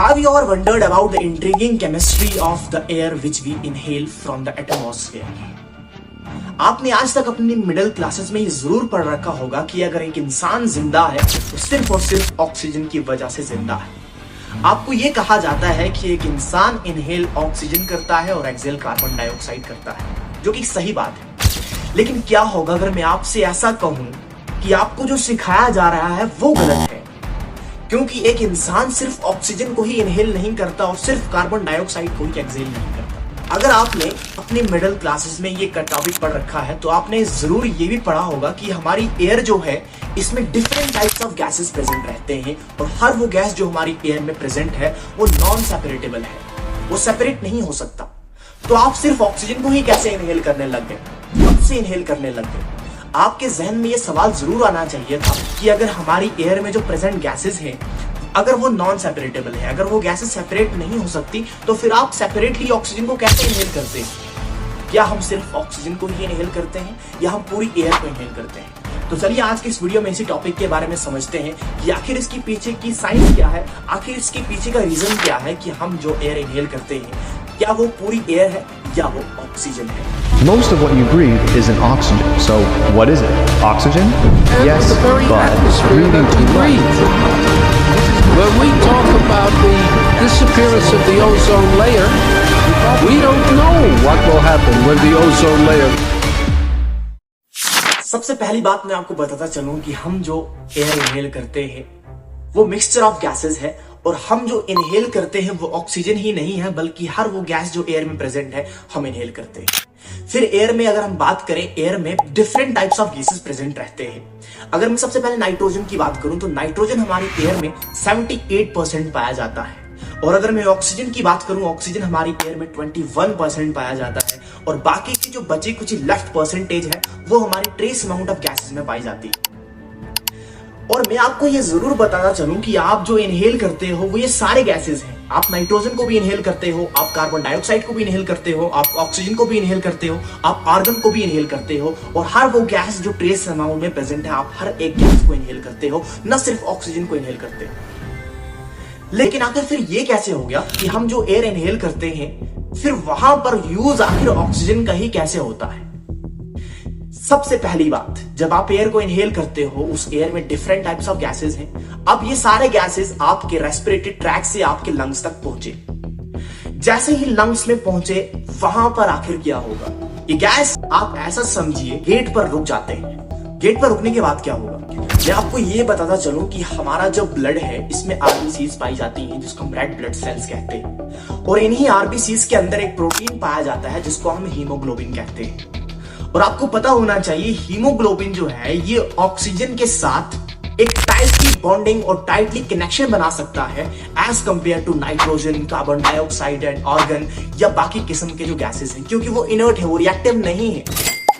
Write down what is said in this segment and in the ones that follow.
Have you ever wondered about the intriguing chemistry of the air which we inhale from the atmosphere? आपने आज तक अपनी middle classes में ये जरूर पढ़ रखा होगा कि अगर एक इंसान जिंदा है तो सिर्फ और सिर्फ ऑक्सीजन की वजह से जिंदा है। आपको ये कहा जाता है कि एक इंसान इनहेल ऑक्सीजन करता है और एक्सेल कार्बन डाइऑक्साइड करता है, जो कि सही बात है। लेकिन क्या होगा अगर मैं आपसे ऐसा कहूं कि आपको जो सिखाया जा रहा है वो गलत है, क्योंकि एक इंसान सिर्फ ऑक्सीजन को ही इनहेल नहीं करता और सिर्फ कार्बन डाइऑक्साइड को ही एक्सेल नहीं करता। अगर आपने अपनी मिडिल क्लासेस में ये टॉपिक पढ़ रखा है तो आपने जरूर ये भी पढ़ा होगा कि हमारी एयर जो है इसमें different types of gases present रहते हैं और हर वो गैस जो हमारी एयर में प्रेजेंट है वो नॉन सेपरेटेबल है, वो सेपरेट नहीं हो सकता। तो आप सिर्फ ऑक्सीजन को ही कैसे इनहेल करने लग गए, कब से इनहेल करने लग गए? आपके जहन में ये सवाल जरूर आना चाहिए था कि अगर हमारी एयर में जो प्रेजेंट गैसेस हैं अगर वो नॉन सेपरेटेबल है, अगर वो गैसेस सेपरेट नहीं हो सकती तो फिर आप सेपरेटली ऑक्सीजन को कैसे इनहेल करते हैं? क्या हम सिर्फ ऑक्सीजन को ही इनहेल करते हैं या हम पूरी एयर को इनहेल करते हैं? तो चलिए आज के इस वीडियो में इसी टॉपिक के बारे में समझते हैं कि आखिर इसके पीछे की साइंस क्या है, आखिर इसके पीछे का रीजन क्या है कि हम जो एयर इनहेल करते हैं क्या वो पूरी एयर है या वो ऑक्सीजन है। Most of what you breathe is in oxygen. So what is it? Oxygen? Yes, but breathing too much. When we talk about the disappearance of the ozone layer, we don't know what will happen when the ozone layer. सबसे पहली बात मैं आपको बताता चलूं कि हम जो एयर इनहेल करते हैं वो मिक्सचर ऑफ गैसेस है और हम जो इनहेल करते हैं वो ऑक्सीजन ही नहीं है बल्कि हर वो गैस जो एयर में प्रेजेंट है हम इनहेल करते हैं। फिर एयर में अगर हम बात करें, एयर में different types of gases present रहते हैं। अगर मैं सबसे पहले नाइट्रोजन की बात करूं तो नाइट्रोजन हमारी एयर में 78% पाया जाता है और अगर मैं ऑक्सीजन की बात करूं, ऑक्सीजन हमारी एयर में 21% पाया जाता है और बाकी की जो बची कुछ लेफ्ट परसेंटेज है वो हमारी ट्रेस अमाउंट ऑफ गैसेस में पाई जाती है। और मैं आपको ये जरूर बताना चलूं कि आप जो इनहेल करते हो वो ये सारे गैसेस हैं। आप नाइट्रोजन को भी इनहेल करते हो, आप कार्बन डाइऑक्साइड को भी इनहेल करते हो, आप ऑक्सीजन को भी इनहेल करते हो, आप आर्गन को भी इनहेल करते हो और हर वो गैस जो ट्रेस अमाउंट में प्रेजेंट है आप हर एक गैस को इनहेल करते हो, न सिर्फ ऑक्सीजन को इनहेल करते हो। लेकिन आखिर फिर ये कैसे हो गया कि हम जो एयर इनहेल करते हैं फिर वहां पर यूज आखिर ऑक्सीजन का ही कैसे होता है? सबसे पहली बात, जब आप एयर को इनहेल करते हो उस एयर में डिफरेंट टाइप्स ऑफ गैसेस हैं। अब ये सारे गैसेस आपके रेस्पिरेटरी ट्रैक से आपके लंग्स तक पहुंचे। जैसे ही लंग्स में पहुंचे वहां पर आखिर क्या होगा? ये गैस आप ऐसा समझिए गेट पर रुक जाते हैं। गेट पर रुकने के बाद क्या होगा? मैं आपको ये बताता चलूं कि हमारा जो ब्लड है इसमें आरबीसीज पाई जाती हैं जिसको हम रेड ब्लड सेल्स कहते हैं और इन्हीं आरबीसीज के अंदर एक प्रोटीन पाया जाता है जिसको हम हीमोग्लोबिन कहते हैं। और आपको पता होना चाहिए हीमोग्लोबिन जो है ये ऑक्सीजन के साथ एक टाइटली बॉन्डिंग और टाइटली कनेक्शन बना सकता है as compare to nitrogen, carbon dioxide and argon या बाकी किस्म के जो गैसेस हैं, क्योंकि वो इनर्ट है, वो रिएक्टिव नहीं है।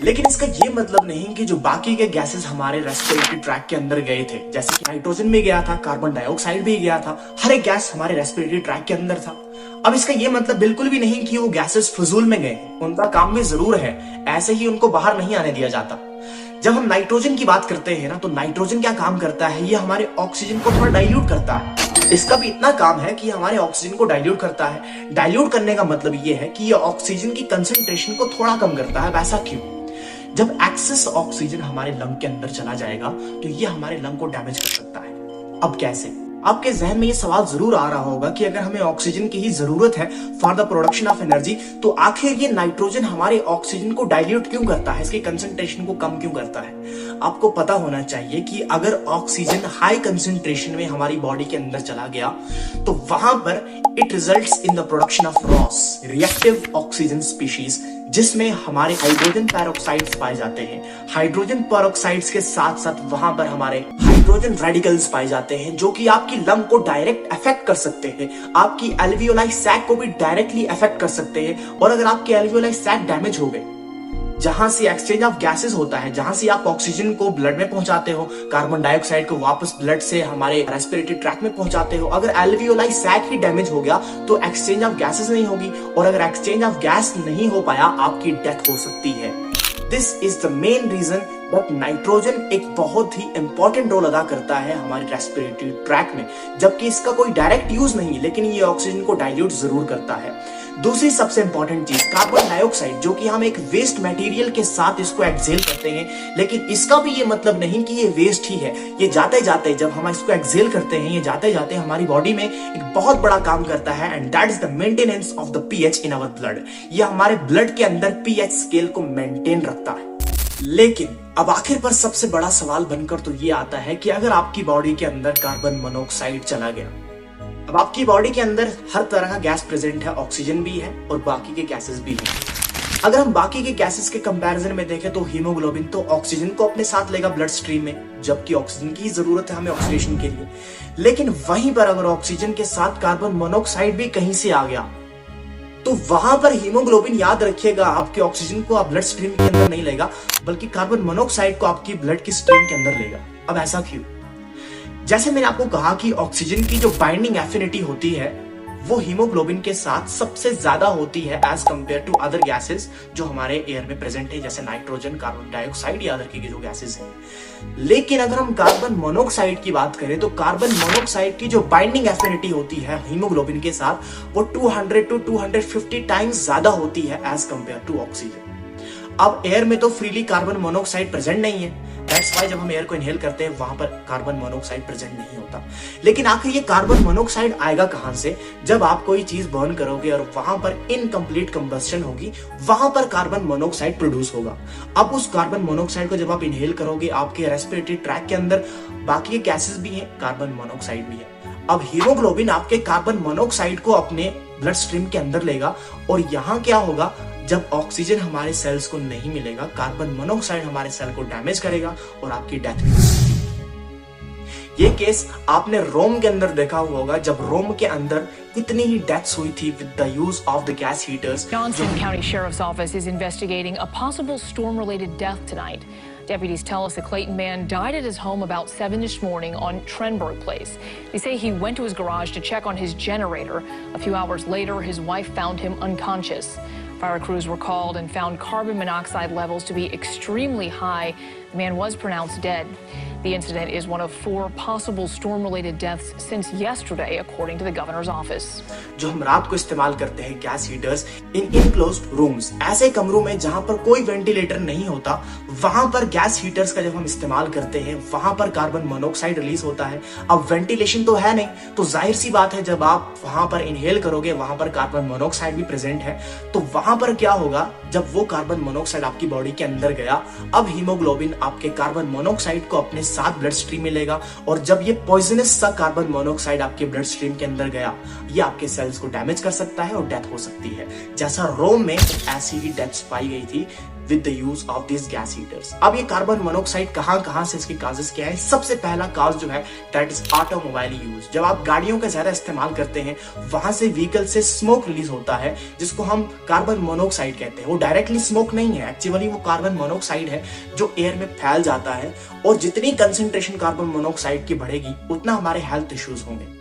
लेकिन इसका ये मतलब नहीं कि जो बाकी के गैसेस हमारे रेस्पिरेटरी ट्रैक के अंदर गए थे, जैसे कि नाइट्रोजन भी गया था, कार्बन डाइऑक्साइड भी गया था, हर एक गैस हमारे रेस्पिरेटरी ट्रैक के अंदर था। अब इसका ये मतलब बिल्कुल भी नहीं कि वो गैसेस फजूल में गए, उनका काम भी जरूर है, ऐसे ही उनको बाहर नहीं आने दिया जाता। जब हम नाइट्रोजन की बात करते हैं ना तो नाइट्रोजन क्या काम करता है? ये हमारे ऑक्सीजन को थोड़ा डाइल्यूट करता है। इसका भी इतना काम है कि हमारे ऑक्सीजन को डाइल्यूट करता है। डाइल्यूट करने का मतलब ये है कि ये ऑक्सीजन की कंसंट्रेशन को थोड़ा कम करता है। वैसा क्यों? जब एक्सेस ऑक्सीजन हमारे लंग के अंदर चला जाएगा तो ये हमारे लंग को डैमेज कर सकता है। अब कैसे? आपके जहन में ये सवाल जरूर आ रहा होगा कि अगर हमें ऑक्सीजन की ही जरूरत है for the production of energy तो आखिर ये नाइट्रोजन हमारे ऑक्सीजन को डाइल्यूट क्यों करता है, इसकी कंसंट्रेशन को कम क्यों करता है? आपको पता होना चाहिए कि अगर ऑक्सीजन हाई कंसंट्रेशन में हमारी बॉडी के अंदर चला गया तो वहां पर it results in the production of Ross, reactive oxygen species, जिसमें हमारे हाइड्रोजन पेरोक्साइड्स पाए जाते हैं। हाइड्रोजन पेरोक्साइड्स के साथ साथ वहां पर हमारे हाइड्रोजन रेडिकल्स पाए जाते हैं जो कि आपकी लंग को डायरेक्ट अफेक्ट कर सकते हैं, आपकी एल्वियोलाई सैक को भी डायरेक्टली अफेक्ट कर सकते हैं। और अगर आपके एल्वियोलाई सैक डैमेज हो गए, जहां से एक्सचेंज ऑफ गैसेस होता है, जहां से आप ऑक्सीजन को ब्लड में पहुंचाते हो, कार्बन डाइऑक्साइड को वापस ब्लड से हमारे रेस्पिरेटरी ट्रैक में पहुंचाते हो, अगर एल्वियोलाई सैक ही डैमेज हो गया तो एक्सचेंज ऑफ गैसेस नहीं होगी और अगर एक्सचेंज ऑफ गैस नहीं हो पाया आपकी डेथ हो सकती है। This is the main reason but nitrogen एक बहुत ही इंपॉर्टेंट रोल अदा करता है हमारी रेस्पिरेटरी ट्रैक में, जबकि इसका कोई डायरेक्ट यूज नहीं, लेकिन ये ऑक्सीजन को डाइल्यूट जरूर करता है। दूसरी सबसे इंपॉर्टेंट चीज कार्बन डाइऑक्साइड, जो कि हम एक वेस्ट मटेरियल के साथ इसको एक्सहेल करते हैं, लेकिन इसका भी ये मतलब नहीं कि ये वेस्ट ही है। ये जाते जाते जब हम इसको एक्सहेल करते हैं, ये जाते जाते हमारी बॉडी में एक बहुत बड़ा काम करता है, and that is the maintenance of the pH in our blood. ये हमारे ब्लड के अंदर पीएच स्केल को मेंटेन रखता है। लेकिन अब आखिर पर सबसे बड़ा सवाल बनकर तो ये आता है कि अगर आपकी बॉडी के अंदर कार्बन मोनोऑक्साइड चला गया, अब आपकी बॉडी के अंदर हर तरह का गैस प्रेजेंट है, ऑक्सीजन भी है और बाकी के गैसेस भी हैं। अगर हम बाकी के गैसेस के कंपैरिजन में देखें तो हीमोग्लोबिन तो ऑक्सीजन को अपने साथ लेगा ब्लड स्ट्रीम में, जबकि ऑक्सीजन की जरूरत है हमें ऑक्सीडेशन के लिए। लेकिन वहीं पर अगर ऑक्सीजन के साथ कार्बन मोनोऑक्साइड भी कहीं से आ गया, तो वहां पर हीमोग्लोबिन, याद रखिएगा, आपके ऑक्सीजन को आप ब्लड स्ट्रीम के अंदर नहीं लेगा, बल्कि कार्बन मोनोऑक्साइड को आपकी ब्लड की स्ट्रीम के अंदर लेगा। अब ऐसा क्यों? जैसे मैंने आपको कहा कि ऑक्सीजन की जो बाइंडिंग एफिनिटी होती है वो हीमोग्लोबिन के साथ सबसे ज्यादा होती है as compare to other gases जो हमारे एयर में प्रेजेंट है, जैसे नाइट्रोजन, कार्बन डाइऑक्साइड या अदर की जो गैसेस हैं। लेकिन अगर हम कार्बन मोनोऑक्साइड की बात करें तो कार्बन मोनोऑक्साइड की जो बाइंडिंग एफिनिटी होती है हीमोग्लोबिन के साथ वो 200 to 250 टाइम्स ज्यादा होती है एज कंपेयर टू ऑक्सीजन। अब एयर में तो फ्रीली कार्बन मोनोऑक्साइड प्रेजेंट नहीं है, दैट्स व्हाई जब हम एयर को इनहेल करते हैं वहां पर कार्बन मोनोऑक्साइड प्रेजेंट नहीं होता। लेकिन आखिर ये कार्बन मोनोऑक्साइड आएगा कहां से? जब आप कोई चीज बर्न करोगे और वहां पर इनकम्प्लीट कंबस्शन होगी, वहां पर कार्बन मोनोऑक्साइड प्रोड्यूस होगा। अब उस कार्बन मोनोऑक्साइड को जब आप इनहेल करोगे, आपके रेस्पिरेटरी ट्रैक के अंदर बाकी के गैसेस भी हैं, कार्बन मोनोऑक्साइड भी है। अब हीमोग्लोबिन आपके कार्बन मोनोऑक्साइड को अपने ब्लड स्ट्रीम के अंदर लेगा, और यहां क्या होगा, जब ऑक्सीजन हमारे सेल्स को नहीं मिलेगा, कार्बन मोनोऑक्साइड हमारे सेल को डैमेज करेगा और आपकी डेथ भी हो सकती है। ये केस आपने रोम के अंदर देखा हुआ होगा, जब रोम के अंदर इतनी ही डेथ्स हुई थी with the use of the gas heaters. Johnson County Sheriff's Office is investigating a possible storm-related death tonight. Deputies tell us the Clayton man died at his home about 7 this morning on Trenberg Place. They say he went to his garage to check on his generator. A few hours later, his wife found him unconscious. Fire crews were called and found carbon monoxide levels to be extremely high. The man was pronounced dead. The incident is one of 4 possible storm-related deaths since yesterday, according to the governor's office. जो हम रात को इस्तेमाल करते हैं gas heaters इन enclosed rooms, ऐसे कमरों में जहां पर कोई वेंटिलेटर नहीं होता, वहां पर गैस हीटर्स का जब हम इस्तेमाल करते हैं वहां पर कार्बन मोनोऑक्साइड रिलीज होता है। अब वेंटिलेशन तो है नहीं, तो जाहिर सी बात है जब आप वहां पर इनहेल करोगे वहां पर कार्बन मोनोऑक्साइड भी प्रेजेंट है, तो वहां पर क्या होगा, जब वो कार्बन मोनोऑक्साइड आपकी बॉडी के अंदर गया, अब हीमोग्लोबिन आपके कार्बन मोनोऑक्साइड को अपने साथ ब्लड स्ट्रीम में लेगा, और जब ये पॉइजनस सा कार्बन मोनोऑक्साइड आपके ब्लड स्ट्रीम के अंदर गया, ये आपके सेल्स को डैमेज कर सकता है और डेथ हो सकती है। जैसा रोम में ऐसी ही डेथ्स पाई गई थी with the use of this gas heaters. अब ये कार्बन मोनोऑक्साइड कहां से, इसकी काजेस क्या है? सबसे पहला काज जो है दैट इज ऑटोमोबाइल यूज। जब आप गाड़ियों का ज्यादा इस्तेमाल करते हैं, वहां से व्हीकल से स्मोक रिलीज होता है, जिसको हम कार्बन मोनोऑक्साइड कहते हैं। वो डायरेक्टली स्मोक नहीं है, एक्चुअली वो कार्बन मोनोऑक्साइड है जो एयर में फैल जाता है, और जितनी कंसेंट्रेशन कार्बन मोनोऑक्साइड की बढ़ेगी उतना हमारे हेल्थ इश्यूज होंगे।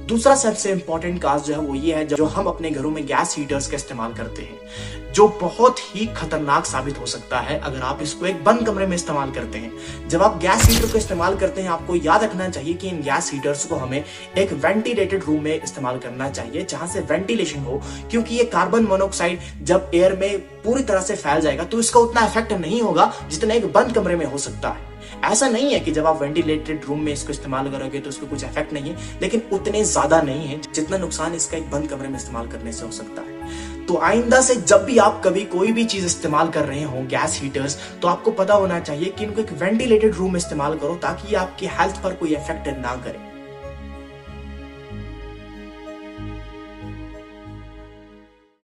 दूसरा सबसे इंपॉर्टेंट काज जो है वो ये है, जो हम अपने घरों में गैस हीटर्स का इस्तेमाल करते हैं, जो बहुत ही खतरनाक साबित हो सकता है अगर आप इसको एक बंद कमरे में इस्तेमाल करते हैं। जब आप गैस हीटर को इस्तेमाल करते हैं, आपको याद रखना चाहिए कि इन गैस हीटर्स को हमें एक वेंटिलेटेड रूम में इस्तेमाल करना चाहिए, जहां से वेंटिलेशन हो, क्योंकि ये कार्बन मोनोऑक्साइड जब एयर में पूरी तरह से फैल जाएगा तो इसका उतना इफेक्ट नहीं होगा जितना एक बंद कमरे में हो सकता है। ऐसा नहीं है कि जब आप वेंटिलेटेड रूम में इसको इस्तेमाल करोगे तो इसको कुछ इफेक्ट नहीं है, लेकिन उतने ज्यादा नहीं है जितना नुकसान इसका एक बंद कमरे में इस्तेमाल करने से हो सकता है। तो आइंदा से जब भी आप कभी कोई भी चीज इस्तेमाल कर रहे हो गैस हीटर्स, तो आपको पता होना चाहिए कि इनको एक वेंटिलेटेड रूम में इस्तेमाल करो, ताकि ये आपकी हेल्थ पर कोई इफेक्ट ना करे।